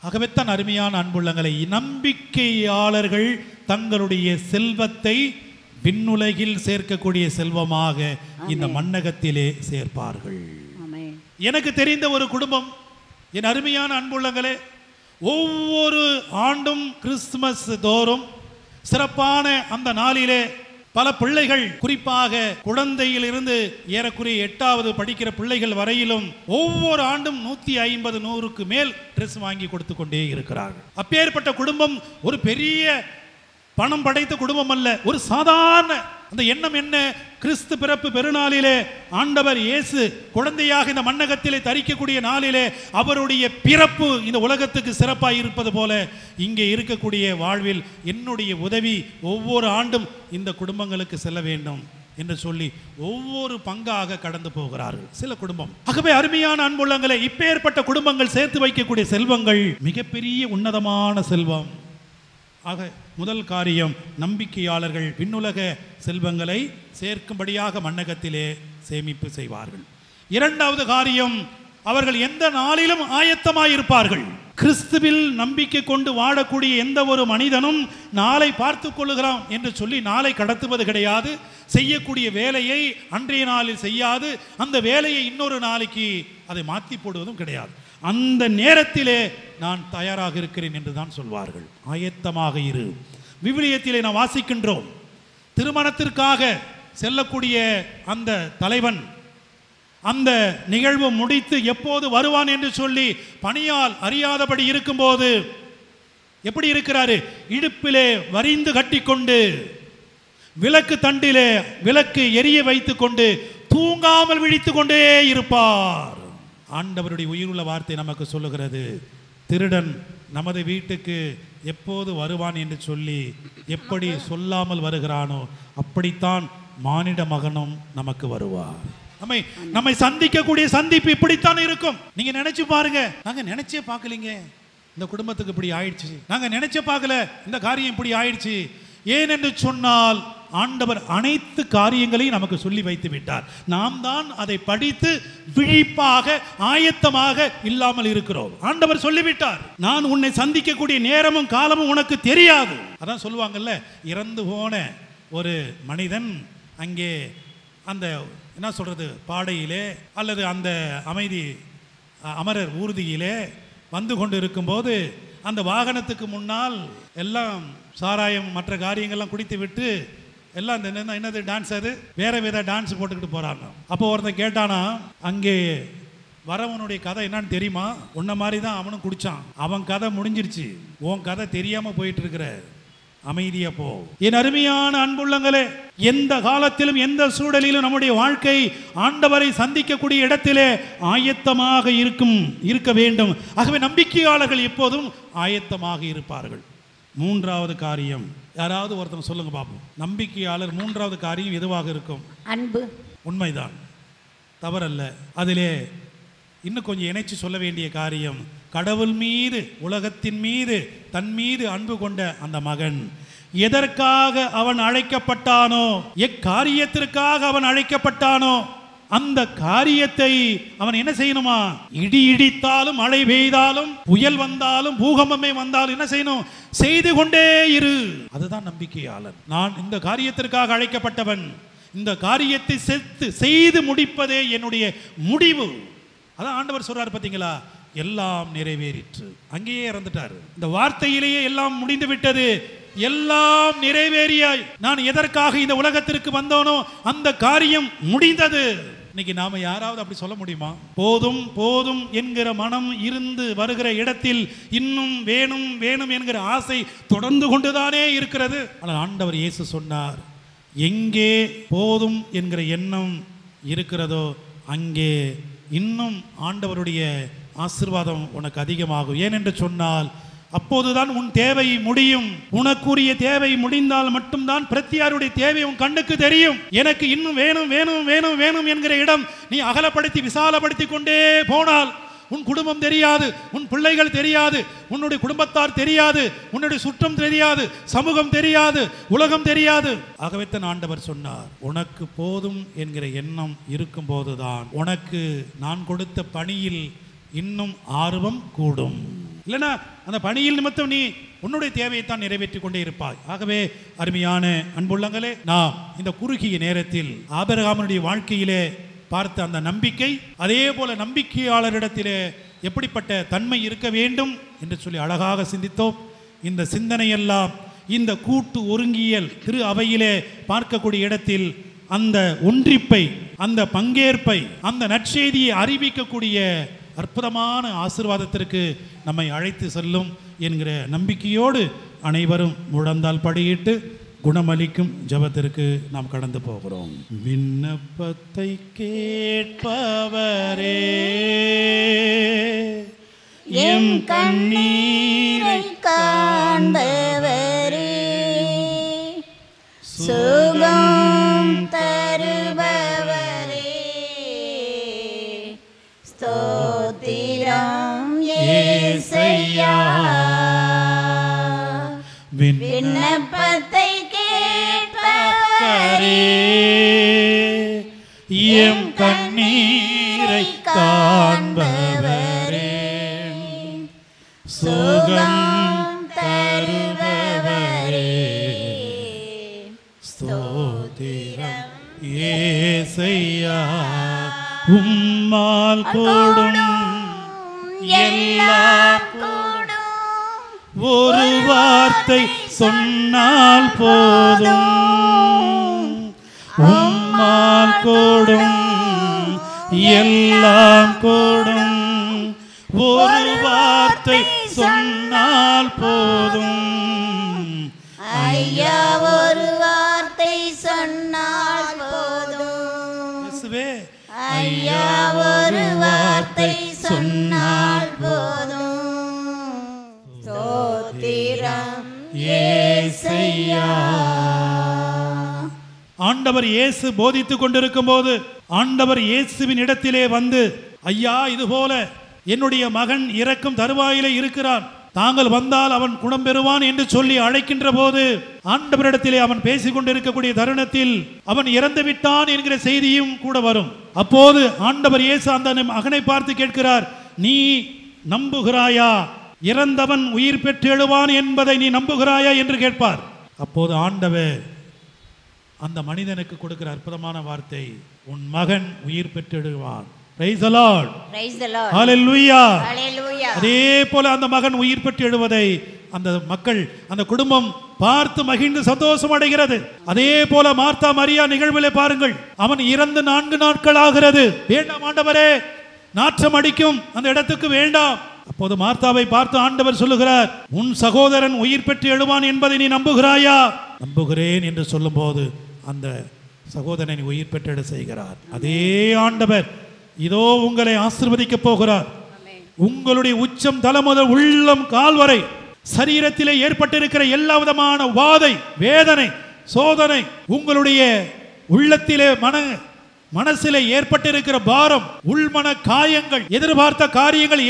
ஆகவேத்தான் அருமையான அன்புள்ளங்களை, நம்பிக்கையாளர்கள் தங்களுடைய செல்வத்தை விண்ணுலகில் சேர்க்கக்கூடிய செல்வமாக இந்த மண்ணகத்திலே சேர்ப்பார்கள். எனக்கு தெரிந்த ஒரு குடும்பம், என் அருமையான அன்புள்ளங்களே, ஒவ்வொரு ஆண்டும் கிறிஸ்துமஸ் தோறும் சிறப்பான அந்த நாளிலே பல பிள்ளைகள், குறிப்பாக குழந்தையிலிருந்து ஏறக்குறைய 8வது படிக்கிற பிள்ளைகள் வரையிலும் ஒவ்வொரு ஆண்டும் 150 100க்கு மேல் ட்ரெஸ் வாங்கி கொடுத்து கொண்டே இருக்கிறார்கள். அப்பேற்பட்ட குடும்பம் ஒரு பெரிய பணம் படைத்த குடும்பம் அல்ல, ஒரு சாதாரண அந்த எண்ணம் என்ன? கிறிஸ்து பிறப்பு பெருநாளிலே ஆண்டவர் இயேசு குழந்தையாக இந்த மண்ணகத்திலே தரிக்கக்கூடிய நாளிலே அவருடைய பிறப்பு இந்த உலகத்துக்கு சிறப்பாக இருப்பது போல இங்கே இருக்கக்கூடிய வாழ்வில் என்னுடைய உதவி ஒவ்வொரு ஆண்டும் இந்த குடும்பங்களுக்கு செல்ல வேண்டும் என்று சொல்லி ஒவ்வொரு பங்காக கடந்து போகிறார்கள் சில குடும்பம். ஆகவே அருமையான அன்புள்ளங்களே, இப்பேற்பட்ட குடும்பங்கள் சேர்த்து வைக்கக்கூடிய செல்வங்கள் மிகப்பெரிய உன்னதமான செல்வம். ஆக முதல் காரியம், நம்பிக்கையாளர்கள் விண்ணுலக செல்வங்களை சேர்க்கும்படியாக மண்ணகத்திலே சேமிப்பு செய்வார்கள். 2வது காரியம், அவர்கள் எந்த நாளிலும் ஆயத்தமாயிருப்பார்கள். கிறிஸ்துவில் நம்பிக்கை கொண்டு வாழக்கூடிய எந்த ஒரு மனிதனும் நாளை பார்த்து கொள்ளுகிறான் என்று சொல்லி நாளை கடத்துவது கிடையாது. செய்யக்கூடிய வேலையை அன்றைய நாளில் செய்யாது, அந்த வேலையை இன்னொரு நாளைக்கு அதை மாற்றி போடுவதும் கிடையாது. அந்த நேரத்திலே நான் தயாராக இருக்கிறேன் என்று தான் சொல்வார்கள். ஆயத்தமாக இரு. விவிலியத்திலே நாம் வாசிக்கின்றோம், திருமணத்திற்காக செல்லக்கூடிய அந்த தலைவன் அந்த நிகழ்வு முடித்து எப்போது வருவான் என்று சொல்லி பணியால் அறியாதபடி இருக்கும்போது எப்படி இருக்கிறாரு? இடுப்பிலே வரிந்து கட்டிக்கொண்டு விளக்கு தண்டிலே விளக்கு எரிய வைத்துக் கொண்டு தூங்காமல் விழித்து கொண்டே இருப்பார். ஆண்டவருடைய உயிருள்ள வார்த்தை நமக்கு சொல்லுகிறது, திருடன் நமது வீட்டுக்கு எப்போது வருவான் என்று சொல்லி எப்படி சொல்லாமல் வருகிறானோ அப்படித்தான் மானிட மகனும் நமக்கு வருவார். நம்மை சந்திக்கக்கூடிய சந்திப்பு இப்படித்தான் இருக்கும். நீங்க நினைச்சு பாருங்க, நாங்க நினைச்சே பார்க்கலீங்க இந்த குடும்பத்துக்கு இப்படி ஆயிடுச்சு, நாங்க நினைச்சே பார்க்கல இந்த காரியம் இப்படி ஆயிடுச்சு. ஏன் என்று சொன்னால் ஆண்டவர் அனைத்து காரியங்களையும் நமக்கு சொல்லி வைத்து விட்டார். நாம் தான் அதை படித்து விழிப்பாக ஆயத்தமாக இல்லாமல் இருக்கிறோம். ஆண்டவர் சொல்லிவிட்டார், நான் உன்னை சந்திக்கக்கூடிய நேரமும் காலமும் உனக்கு தெரியாது. அதான் சொல்லுவாங்கல்ல, இறந்து போன ஒரு மனிதன் அங்கே அந்த என்ன சொல்றது பாடையிலே அல்லது அந்த அமைதி அமரர் ஊர்தியிலே வந்து கொண்டு இருக்கும்போது அந்த வாகனத்துக்கு முன்னால் எல்லாம் சாராயம் மற்ற காரியங்கள்லாம் குடித்து விட்டு எல்லாம் என்னது டான்ஸ், அது வேற வித டான்ஸ் போட்டுக்கிட்டு போறாங்க. அப்போ ஒருத்தன் கேட்டானா, அங்கே வரவனுடைய கதை என்னன்னு தெரியுமா? உன்ன மாதிரி தான் அவனும் குடிச்சான், அவன் கதை முடிஞ்சிருச்சு, உன் கதை தெரியாம போயிட்டு இருக்கிற, அமைதியா போ. என் அருமையான அன்புள்ளங்களே, எந்த காலத்திலும் எந்த சூழலிலும் நம்முடைய வாழ்க்கை ஆண்டவரை சந்திக்கக்கூடிய இடத்திலே ஆயத்தமாக இருக்க வேண்டும். ஆகவே நம்பிக்கையாளர்கள் எப்போதும் ஆயத்தமாக இருப்பார்கள். மூன்றாவது காரியம், யாராவது ஒருத்தர் சொல்லுங்க பாப்போம். நம்பிக்கையாளர் மூன்றாவது காரியம் எதுவாக இருக்கும்? அன்பு. உண்மைதான், தவறல்ல. அதிலே இன்னும் கொஞ்சம் இணைச்சு சொல்ல வேண்டிய காரியம், கடவுள் மீது உலகத்தின் மீது தன் மீது அன்பு கொண்ட அந்த மகன் எதற்காக அவன் அழைக்கப்பட்டானோ, எக்காரியத்திற்காக அவன் அழைக்கப்பட்டானோ, அந்த காரியத்தை அவன் என்ன செய்யணுமா? இடி இடித்தாலும் மழை பெய்தாலும் புயல் வந்தாலும் பூகம்பமே வந்தாலும் என்ன செய்யணும்? செய்து கொண்டே இரு. அதுதான் நம்பிக்கையாளன். நான் இந்த காரியத்திற்காக அழைக்கப்பட்டவன், இந்த காரியத்தை செய்து முடிப்பதே என்னுடைய முடிவு. அதான் ஆண்டவர் சொல்றாரு பார்த்தீங்களா, எல்லாம் நிறைவேறிற்று. அங்கேயே இறந்துட்டாரு. இந்த வார்த்தையிலேயே எல்லாம் முடிந்து விட்டது, எல்லாம் நிறைவேறியாய். நான் எதற்காக இந்த உலகத்திற்கு வந்தோனோ அந்த காரியம் முடிந்தது. இன்னைக்கு நாம யாராவது அப்படி சொல்ல முடியுமா? போதும் போதும் என்கிற மனம் இருந்து வருகிற இடத்தில் இன்னும் வேணும் வேணும் என்கிற ஆசை தொடர்ந்து கொண்டுதானே இருக்கிறது. ஆனால் ஆண்டவர் இயேசு சொன்னார், எங்கே போதும் என்கிற எண்ணம் இருக்கிறதோ அங்கே இன்னும் ஆண்டவருடைய ஆசீர்வாதம் உனக்கு அதிகமாகும். ஏனென்று சொன்னால் அப்போதுதான் உன் தேவை முடியும். உனக்குரிய தேவை முடிந்தால் மட்டும்தான் பிரத்தியாருடைய தேவை உன் கண்ணுக்கு தெரியும். எனக்கு இன்னும் வேணும் வேணும் வேணும் வேணும் என்கிற இடம் நீ அகலப்படுத்தி விசாலப்படுத்தி கொண்டே போனால் உன் குடும்பம் தெரியாது, உன் பிள்ளைகள் தெரியாது, உன்னுடைய குடும்பத்தார் தெரியாது, உன்னுடைய சுற்றம் தெரியாது, சமூகம் தெரியாது, உலகம் தெரியாது. ஆகவே தான் ஆண்டவர் சொன்னார், உனக்கு போதும் என்கிற எண்ணம் இருக்கும் போதுதான் உனக்கு நான் கொடுத்த பணியில் இன்னும் ஆர்வம் கூடும். இல்லைன்னா அந்த பணியில் நிமித்தம் நீ உன்னுடைய தேவையைத்தான் நிறைவேற்றி கொண்டே இருப்பாய். ஆகவே அருமையான அன்புள்ளங்களே, நாம் இந்த குறுகிய நேரத்தில் ஆபிரகாமுடைய வாழ்க்கையிலே பார்த்த அந்த நம்பிக்கை, அதே போல நம்பிக்கையாளரிடத்திலே எப்படிப்பட்ட தன்மை இருக்க வேண்டும் என்று சொல்லி அழகாக சிந்தித்தோம். இந்த சிந்தனையெல்லாம் இந்த கூட்டு ஒருங்கியல் திரு அவையிலே பார்க்கக்கூடிய இடத்தில் அந்த ஒன்றிப்பை, அந்த பங்கேற்பை, அந்த நற்செய்தியை அறிவிக்கக்கூடிய அற்புதமான ஆசீர்வாதத்திற்கு நம்மை அழைத்து செல்லும் என்கிற நம்பிக்கையோடு அனைவரும் முழந்தால் படியிட்டு குணமளிக்கும் ஜெபத்திற்கு நாம் கடந்து போகிறோம். விண்ணப்பத்தை கேட்பவரே, எம் கண்ணீரை காண்பவரே, சுகம் தருபவரே, ஸ்தோத்திரம் இயேசையா. விண்ணப்பத்தை கேட்பவரே, எம் கண்ணீரை காண்பவரே, சுகம் தருபவரே, ஸ்தோத்திரம் இயேசையா. உம்மால் கூடும் எல்லாம் ஒரு வார்த்தை சொன்னால் போதும். உம்மால் கூடும் எல்லாம் கூடும், ஒரு வார்த்தை சொன்னால் போதும். ஐயா ஒரு வார்த்தை சொன்னால் போதும். இயேசுவே, ஐயா ஒரு வார்த்தை சொன்னால் போதும். ஸ்தோத்திரம் இயேசையா. ஆண்டவர் இயேசு போதித்துக் கொண்டிருக்கும் போது ஆண்டவர் இயேசுவின் இடத்திலே வந்து, ஐயா இதுபோல என்னுடைய மகன் இறக்கும் தருவாயிலே இருக்கிறான், தாங்கள் வந்தால் அவன் குணம் பெறுவான் என்று சொல்லி அழைக்கின்ற போது ஆண்டவரிடத்திலே அவன் பேசிக் கொண்டிருக்கக்கூடிய தருணத்தில் அவன் இறந்து விட்டான் என்கிற செய்தியும் கூட வரும். அப்போது ஆண்டவர் இயேசு அந்த மகனை பார்த்து கேட்கிறார், நீ நம்புகிறாயா? இறந்தவன் உயிர் பெற்று எழுவான் என்பதை நீ நம்புகிறாயா என்று கேட்பார். அப்போது ஆண்டவர் அந்த மனிதனுக்கு கொடுக்கிற அற்புதமான வார்த்தை, உன் மகன் உயிர் பெற்று எழுவான். Praise the Lord. Praise the Lord. Hallelujah. Hallelujah. அதே போல அந்த மகன் உயிர் பெற்று எழுவதை அந்த மக்கள், அந்த குடும்பம் பார்த்து மகிழ்ந்து சந்தோஷம் அடைகிறது. அதே போல மார்த்தா மரியா நிகழ்விலே பாருங்கள், அவன் இறந்து 4 நாட்கள் ஆகிறது. வேண்டாம் ஆண்டவரே, நாற்றம் அடிக்கும், அந்த இடத்துக்கு வேண்டாம். அப்போது மார்த்தாவை பார்த்து ஆண்டவர் சொல்லுகிறார், உன் சகோதரன் உயிர் பெற்று எழுவான் என்பதை நீ நம்புகிறாயா? நம்புகிறேன் என்று சொல்லும் போது அந்த சகோதரனை உயிர் பெற்றெழ செய்கிறார். அதே ஆண்டவர் இதோ உங்களை ஆசீர்வதிக்க போகிறார். உங்களுடைய உச்சம் தலை முதல் உள்ளம் கால் வரை சரீரத்திலே ஏற்பட்டிருக்கிற எல்லா விதமான வாதை, வேதனை, சோதனை, உங்களுடைய உள்ளத்திலே மனசிலே ஏற்பட்டிருக்கிற பாரம், உள்மன காயங்கள், எதிர்பார்த்த காரியங்கள்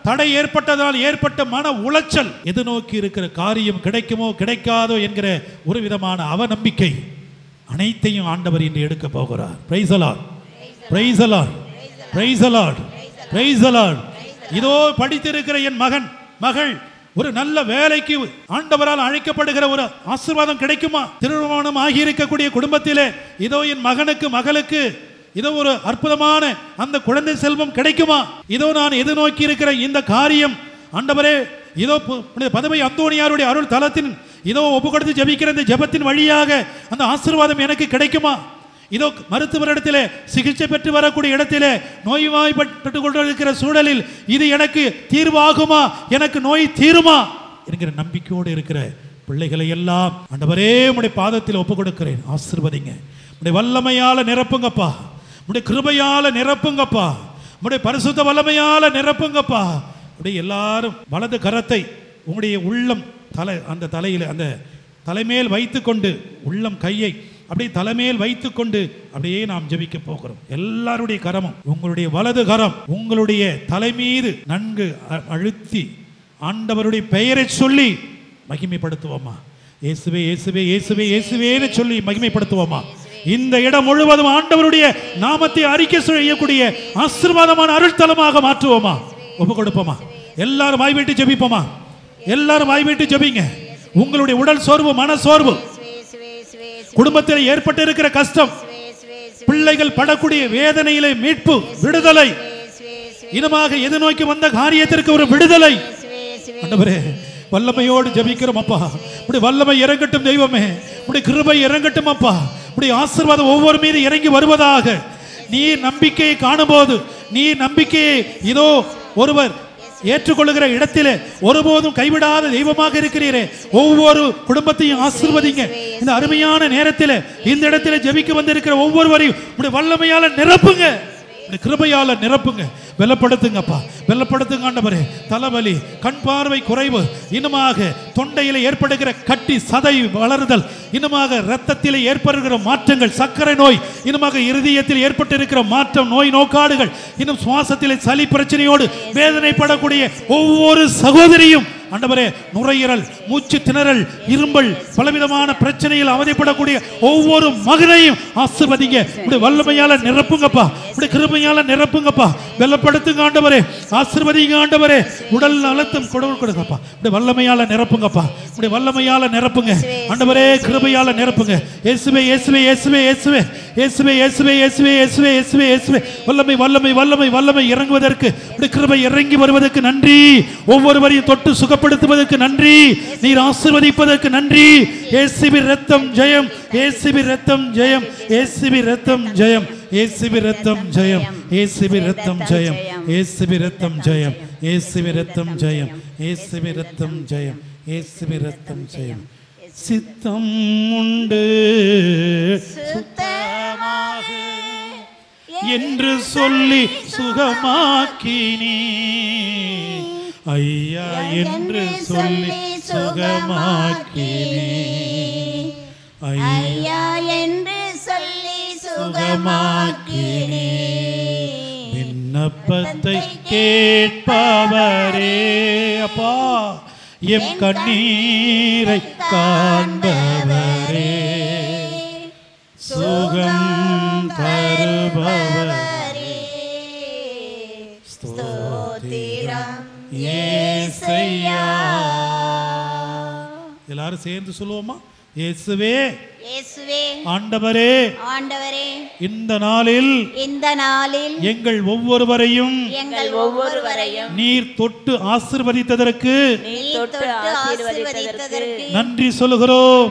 தடை ஏற்பட்டதால் ஏற்பட்ட மன உளைச்சல், எது நோக்கி இருக்கிற காரியம் கிடைக்குமோ கிடைக்காதோ என்கிற ஒரு விதமான அவநம்பிக்கை அனைத்தையும் ஆண்டவர் இன்று எடுக்க போகிறார். Price the Lord, price the Lord, price the Lord, price the Lord. இதோ படித்திருக்கிற என் மகள் ஒரு நல்ல வேலைக்கு ஆண்டவரால் அழைக்கப்படுகிற ஒரு ஆசீர்வாதம் கிடைக்குமா? திருமணம் ஆகியிருக்கக்கூடிய குடும்பத்திலே இதோ என் மகளுக்கு இதோ ஒரு அற்புதமான அந்த குழந்தை செல்வம் கிடைக்குமா? இதோ நான் எதிர்நோக்கி இருக்கிற இந்த காரியம் ஆண்டவரே, இதோ பதவி அந்தோனியாருடைய அருள் தலத்தின் இதோ ஒப்பு கொடுத்து ஜெபிக்கிற இந்த ஜெபத்தின் வழியாக அந்த ஆசீர்வாதம் எனக்கு கிடைக்குமா? இதோ மருத்துவரிடத்திலே சிகிச்சை பெற்று வரக்கூடிய இடத்திலே நோய்வாய்ப்பட்டு கொண்டிருக்கிற சூழலில் இது எனக்கு தீர்வாகுமா? எனக்கு நோய் தீருமா என்கிற நம்பிக்கையோடு இருக்கிற பிள்ளைகளை எல்லாம் ஆண்டவரே உம்முடைய பாதத்தில் ஒப்பு கொடுக்கிறேன். ஆசீர்வதிங்க. உம்முடைய வல்லமையால நிரப்புங்கப்பா, உம்முடைய கிருபையால நிரப்புங்கப்பா, உம்முடைய பரிசுத்த வல்லமையால நிரப்புங்கப்பா. அப்படியே எல்லாரும் வலது கரத்தை உங்களுடைய உள்ளம் அந்த தலையில் அந்த தலைமேல் வைத்துக்கொண்டு, உள்ளம் கையை அப்படியே தலைமையில் வைத்துக்கொண்டு அப்படியே நாம் ஜெபிக்க போகிறோம். எல்லாருடைய கரமும், உங்களுடைய வலது கரம் உங்களுடைய தலை மீது நன்கு அழுத்தி ஆண்டவருடைய பெயரை சொல்லி மகிமைப்படுத்துவோமா? இயேசுவே இயேசுவே இயேசுவே இயேசுவேன்னு சொல்லி மகிமைப்படுத்துவோமா? இந்த இடம் முழுவதும் ஆண்டவருடைய நாமத்தை அறிக்கை செய்யக்கூடிய ஆசீர்வாதமான அருள்தலமாக மாற்றுவோமா? ஒப்பு கொடுப்போமா? எல்லாரும் வாய் விட்டு ஜெபிப்போமா? எல்லாரும் வாய் விட்டு ஜெபிங்க. உங்களுடைய உடல் சோர்வு, மன சோர்வு, குடும்பத்தில் ஏற்பட்டு இருக்கிற கஷ்டம், பிள்ளைகள் படக்கூடிய வேதனையிலே மீட்பு, விடுதலை, இனமாக எதிர்நோக்கி வந்த காரியத்திற்கு ஒரு விடுதலை ஆண்டவரே வல்லமையோடு ஜெபிக்கிறோம் அப்பா. உடைய வல்லமை இறங்கட்டும் தெய்வமே, உடைய கிருபை இறங்கட்டும் அப்பா. உடைய ஆசீர்வாதம் ஒவ்வொரு மீது இறங்கி வருவதாக. நீ நம்பிக்கையை காணும்போது, நீ நம்பிக்கையை இதோ ஒருவர் ஏற்றுக்கொள்ளுகிற இடத்திலே ஒருபோதும் கைவிடாத தெய்வமாக இருக்கிறீரே. ஒவ்வொரு குடும்பத்தையும் ஆசீர்வதிங்க. இந்த அருமையான நேரத்தில் இந்த இடத்துல ஜெபிக்க வந்திருக்கிற ஒவ்வொருவரையும் உடைய வல்லமையால நிரப்புங்க, கிருபையால நிரப்புங்க. வெள்ளப்படுத்துங்கப்பா, வெள்ளப்படுத்துங்க ஆண்டவரே. தலைவலி, கண் பார்வை குறைவு, இன்னுமாக தொண்டையில் ஏற்படுகிற கட்டி, சதை வளருதல், இன்னுமாக இரத்தத்தில் ஏற்படுகிற மாற்றங்கள், சர்க்கரை நோய், இன்னுமாக இருதயத்தில் ஏற்பட்டிருக்கிற மாற்றம், நோய் நோக்காடுகள், இன்னும் சுவாசத்தில் சளி பிரச்சனையோடு வேதனைப்படக்கூடிய ஒவ்வொரு சகோதரியும் ஆண்டவரே, நுரையீரல், மூச்சு திணறல், இரும்பல், பலவிதமான பிரச்சனையில் அவதிப்படக்கூடிய ஒவ்வொரு மகனையும் ஆசீர்வதிங்க. உடைய வல்லமையால நிரப்புங்கப்பா, உடைய கிருபையால நிரப்புங்கப்பா. வெள்ளப்படுத்துங்க ஆண்டவரே, ஆசீர்வதிங்க ஆண்டவரே. உடல் நலத்தும் கொடுங்கப்பா. உடைய வல்லமையால நிரப்புங்கப்பா, உடைய வல்லமையால நிரப்புங்க ஆண்டவரே, கிருபையால நிரப்புங்க. இயேசுவே இயேசுவே இயேசுவே இயேசுவே இயேசுவே இயேசுவே இயேசுவே இயேசுவே இயேசுவே இயேசுவே. வல்லமை வல்லமை வல்லமை வல்லமை இறங்குவதற்கு, உடைய கிருபை இறங்கி வருவதற்கு நன்றி. ஒவ்வொருவரையும் தொட்டு சுகப்படுத்துவதற்கு நன்றி. நீர் ஆசீர்வதிப்பதற்கு நன்றி. இயேசுவின் இரத்தம் ஜெயம், இயேசுவின் இரத்தம் ஜெயம், இயேசுவின் இரத்தம் ஜெயம், இயேசுவின் இரத்தம் ஜெயம், இயேசுவின் இரத்தம் ஜெயம், இயேசுவின் இரத்தம் ஜெயம், இயேசுவின் இரத்தம் ஜெயம், இயேசுவின் இரத்தம் ஜெயம், இயேசுவின் இரத்தம் ஜெயம். சித்தம் உண்டு சுத்தமாக என்று சொல்லி சுகமாக்கினீ ஐயா என்று சொல்லி சுகமாக்கினீ ஐயா என்று சொல்லி சுகமாக்கினீ. விண்ணப்பத்தை கேட்பவரே அப்பா எம் கண்ணீரை காண்பவரே சுகம் தருபவரே ஸ்தோத்திரம் இயேசையா. எல்லாரும் சேர்ந்து சொல்லுவோமா? இயேசுவே இயேசுவே ஆண்டவரே ஆண்டவரே இந்த நாளில் எங்கள் ஒவ்வொருவரையும் நீர் தொட்டு ஆசீர்வதித்ததற்கு நன்றி சொல்லுகிறோம்.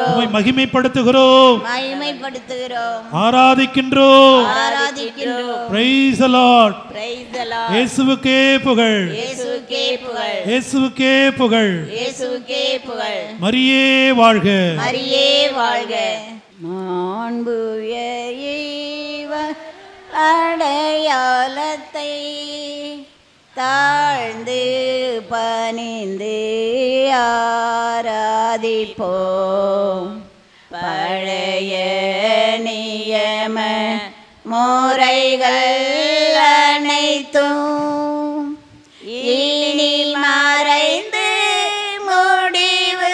உம்மை மகிமைப்படுத்துகிறோம், ஆராதிக்கின்றோம். Praise the Lord. இயேசுவுக்கே புகழ், இயேசுவுக்கே புகழ். மரியே வாழ்க, மரியே வாழ்க. மாண்புய அடையாளத்தை தாழ்ந்து பணிந்து ஆராதிப்போம். பழைய நியம முறைகள் அனைத்தும் இனி மறைந்து முடிவு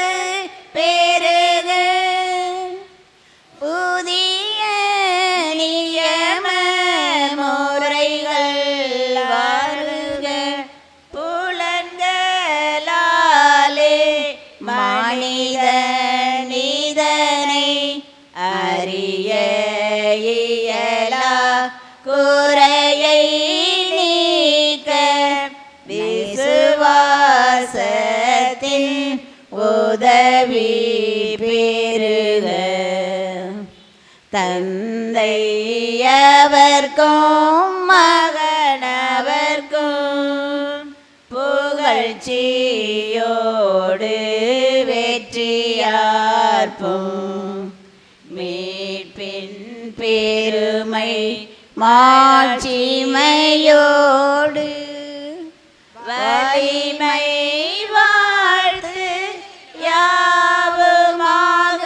பெறுக. புதிய நியம முறைகள் வருக. புலன்களாலே மனித நீதனை அறிய இயலா குறையை நீக்க விசுவாசத்தின் உதவி பெறுக. தந்தையவர்க்கும் மகனவர்க்கும் புகழ்ச்சியோடு வெற்றியார்ப்பும் மீட்பின் பெருமை மாட்சிமையோடு வலிமை வாழ்த்து யாவுமாக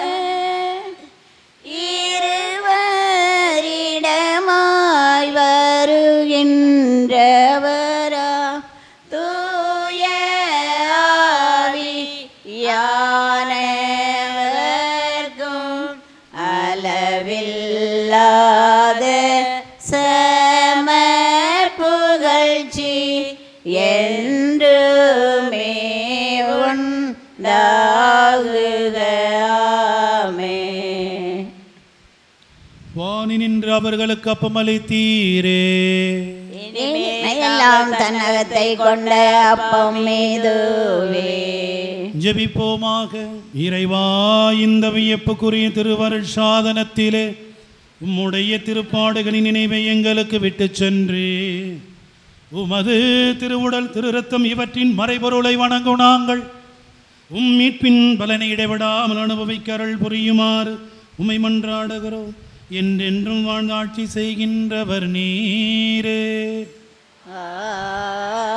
இருவரிடமாய் வருகின்றவரா தூய ஆவியானவர்க்கும் அளவில்லாத சம புகழ்ச்சி என்றுமே உண்டாகுக. ஆமென். வானி நின்று அவர்களுக்கு அப்பமளித்தீரே, எல்லாம் தன்னகத்தை கொண்ட அப்பம் மீதுவே. ஜெபிப்போமாக. இறைவா, இந்த வியப்புக்குரிய திருவருட் சாதனத்திலே உம்முடைய திருப்பாடுகளின் நினைவை எங்களுக்கு விட்டு சென்று உமது திருவுடல் திரு ரத்தம் இவற்றின் மறைபொருளை வணங்கும் நாங்கள் உம் மீட்பின் பலனை இடைவிடாமல் அனுபவிக்க அருள் புரியுமாறு உம்மை மன்றாடுகிறோம். என்றென்றும் வாழ்ந்தாட்சி செய்கின்றவர் நீரே. ஆமென்.